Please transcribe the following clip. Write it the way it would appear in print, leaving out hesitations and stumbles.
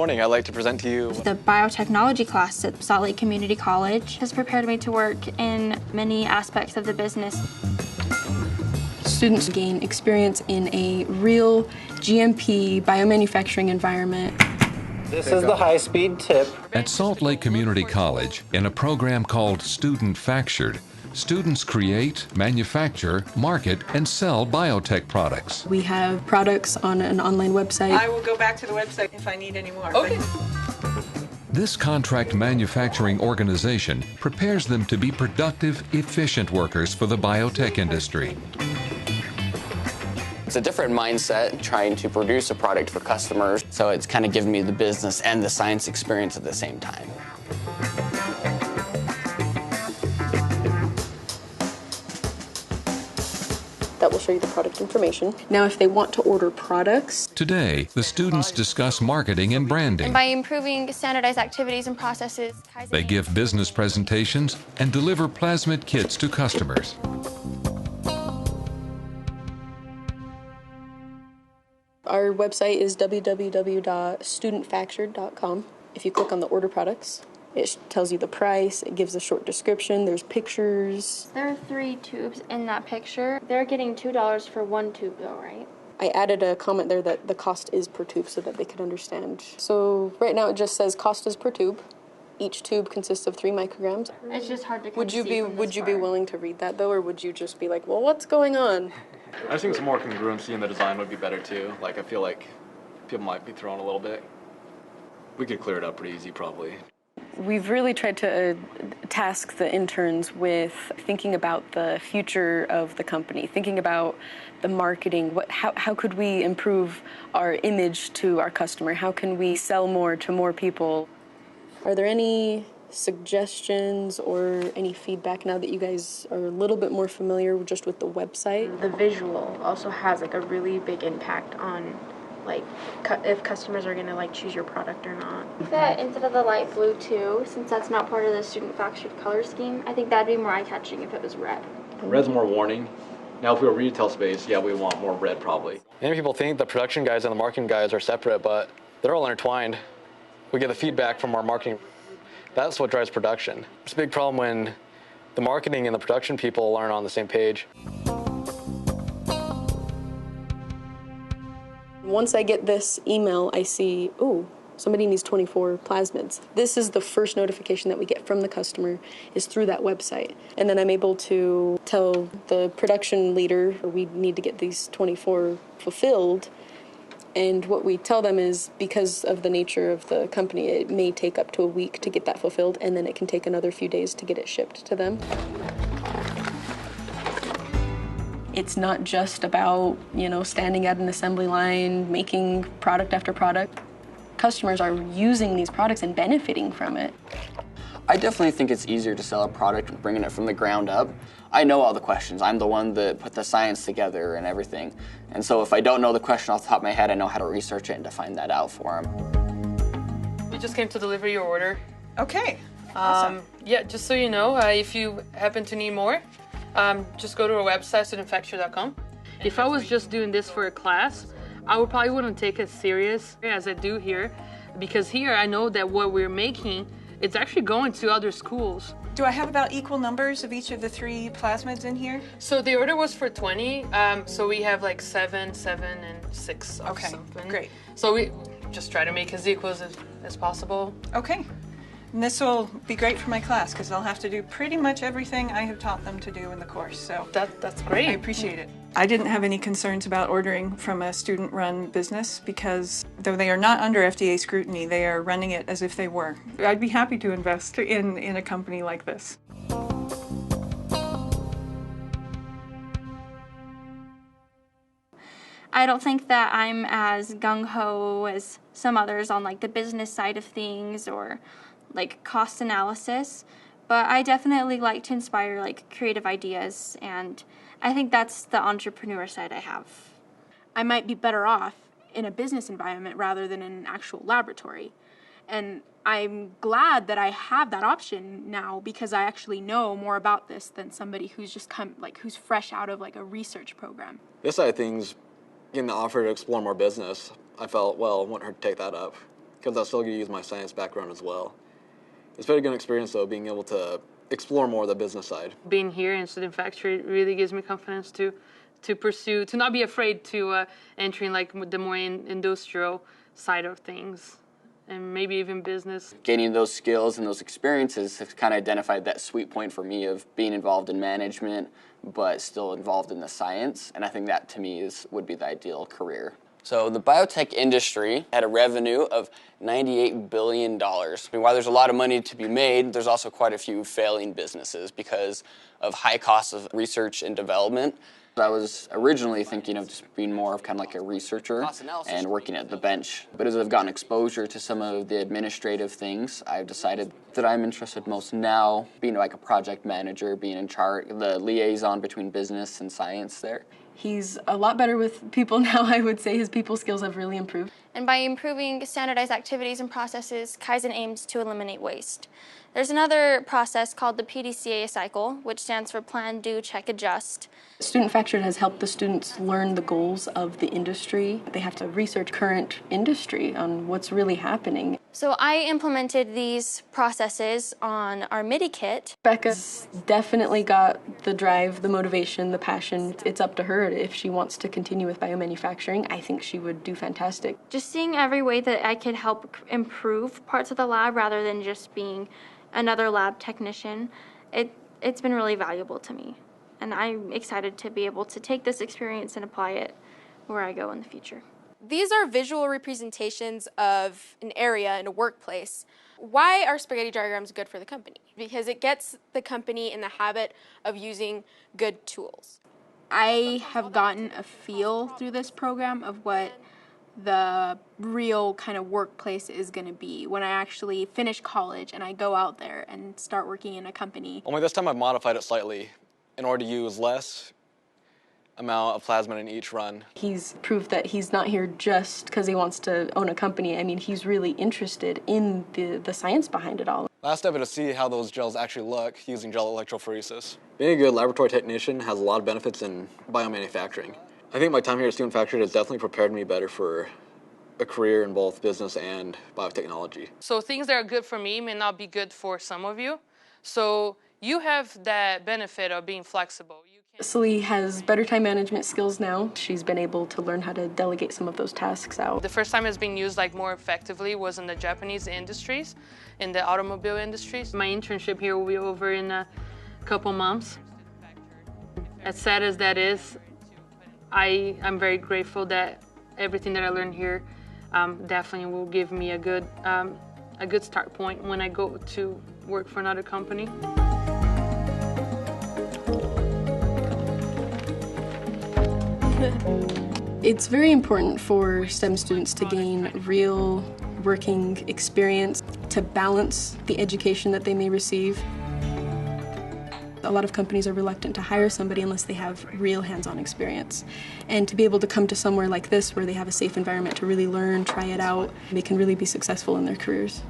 morning. I'd like to present to you The biotechnology class at Salt Lake Community College has prepared me to work in many aspects of the business. Students gain experience in a real GMP biomanufacturing environment. This is the high-speed tip. At Salt Lake Community College, in a program called Student Factured, students create, manufacture, market, and sell biotech products. We have products on an online website. I will go back to the website if I need any more. Okay. This contract manufacturing organization prepares them to be productive, efficient workers for the biotech industry. It's a different mindset trying to produce a product for customers, so it's kind of given me the business and the science experience at the same time. That will show you the product information. Now, if they want to order products. Today, the students discuss marketing and branding. And by improving standardized activities and processes, They give business presentations and deliver plasmid kits to customers. Our website is www.studentfactured.com. If you click on the order products, it tells you the price, it gives a short description, there's pictures. there are 3 tubes in that picture. They're getting $2 for 1 tube though, right? I added a comment there that the cost is per tube so that they could understand. So right now it just says cost is per tube. Each tube consists of 3 micrograms. It's just hard to Would you see be from would this you be far. willing to read that though, or would you just be like, well, what's going on? I just think some more congruency in the design would be better too. Like, I feel like people might be thrown a little bit. We could clear it up pretty easy, probably. We've really tried to task the interns with thinking about the future of the company, thinking about the marketing. How could we improve our image to our customer? How can we sell more to more people? Are there any suggestions or any feedback now that you guys are a little bit more familiar just with the website? The visual also has like a really big impact on like if customers are gonna like choose your product or not. That instead of the light blue too, since that's not part of the student factured color scheme, I think that'd be more eye-catching if it was red. Red's more warning. Now, if we were retail space, yeah, we want more red probably. Many people think the production guys and the marketing guys are separate, but they're all intertwined. We get the feedback from our marketing. That's what drives production. It's a big problem when the marketing and the production people aren't on the same page. Once I get this email, I see, ooh, somebody needs 24 plasmids. This is the first notification that we get from the customer is through that website. And then I'm able to tell the production leader we need to get these 24 fulfilled. And what we tell them is because of the nature of the company, it may take up to a week to get that fulfilled, and then it can take another few days to get it shipped to them. It's not just about, standing at an assembly line, making product after product. Customers are using these products and benefiting from it. I definitely think it's easier to sell a product bringing it from the ground up. I know all the questions. I'm the one that put the science together and everything. And so if I don't know the question off the top of my head, I know how to research it and to find that out for them. We just came to deliver your order. Okay. Awesome. Yeah, just so you know, if you happen to need more, just go to our website, studentfactured.com. If I was just doing this for a class, I probably wouldn't take it serious as I do here, because here I know that what we're making, it's actually going to other schools. Do I have about equal numbers of each of the 3 plasmids in here? So the order was for 20, so we have like 7, and 6 of something. Great. So we just try to make as equal as possible. Okay. And this will be great for my class because I'll have to do pretty much everything I have taught them to do in the course. So that's great. I appreciate it. I didn't have any concerns about ordering from a student-run business because though they are not under FDA scrutiny, they are running it as if they were. I'd be happy to invest in a company like this. I don't think that I'm as gung-ho as some others on like the business side of things or like cost analysis, but I definitely like to inspire like creative ideas, and I think that's the entrepreneur side I have. I might be better off in a business environment rather than in an actual laboratory. And I'm glad that I have that option now because I actually know more about this than somebody who's just who's fresh out of like a research program. This side of things, getting the offer to explore more business, I felt, well, I want her to take that up. because I'll still get to use my science background as well. It's been a good experience, though, being able to explore more of the business side. Being here in Student Factory really gives me confidence to pursue, to not be afraid to entering like the more industrial side of things, and maybe even business. Gaining those skills and those experiences has kind of identified that sweet point for me of being involved in management, but still involved in the science. And I think that to me would be the ideal career. So the biotech industry had a revenue of $98 billion. I mean, while there's a lot of money to be made, there's also quite a few failing businesses because of high costs of research and development. I was originally thinking of just being more of kind of like a researcher and working at the bench. But as I've gotten exposure to some of the administrative things, I've decided that I'm interested most now being like a project manager, being in charge, the liaison between business and science there. He's a lot better with people now. I would say his people skills have really improved. And by improving standardized activities and processes, Kaizen aims to eliminate waste. There's another process called the PDCA cycle, which stands for Plan, Do, Check, Adjust. Student Factored has helped the students learn the goals of the industry. They have to research current industry on what's really happening. So I implemented these processes on our MIDI kit. Becca's definitely got the drive, the motivation, the passion. It's up to her if she wants to continue with biomanufacturing. I think she would do fantastic. Just seeing every way that I could help improve parts of the lab rather than just being another lab technician, it's been really valuable to me. And I'm excited to be able to take this experience and apply it where I go in the future. These are visual representations of an area in a workplace. Why are spaghetti diagrams good for the company? Because it gets the company in the habit of using good tools. I have gotten a feel through this program of what the real kind of workplace is going to be when I actually finish college and I go out there and start working in a company. Only this time I've modified it slightly in order to use less amount of plasmid in each run. He's proved that he's not here just because he wants to own a company. I mean, he's really interested in the science behind it all. Last step is to see how those gels actually look using gel electrophoresis. Being a good laboratory technician has a lot of benefits in biomanufacturing. I think my time here at Student Factory has definitely prepared me better for a career in both business and biotechnology. So things that are good for me may not be good for some of you. So you have that benefit of being flexible. Celie has better time management skills now. She's been able to learn how to delegate some of those tasks out. The first time it's being used like more effectively was in the Japanese industries, in the automobile industries. My internship here will be over in a couple months. As sad as that is, I'm very grateful that everything that I learned here definitely will give me a good start point when I go to work for another company. It's very important for STEM students to gain real working experience to balance the education that they may receive. A lot of companies are reluctant to hire somebody unless they have real hands-on experience. And to be able to come to somewhere like this where they have a safe environment to really learn, try it out, they can really be successful in their careers.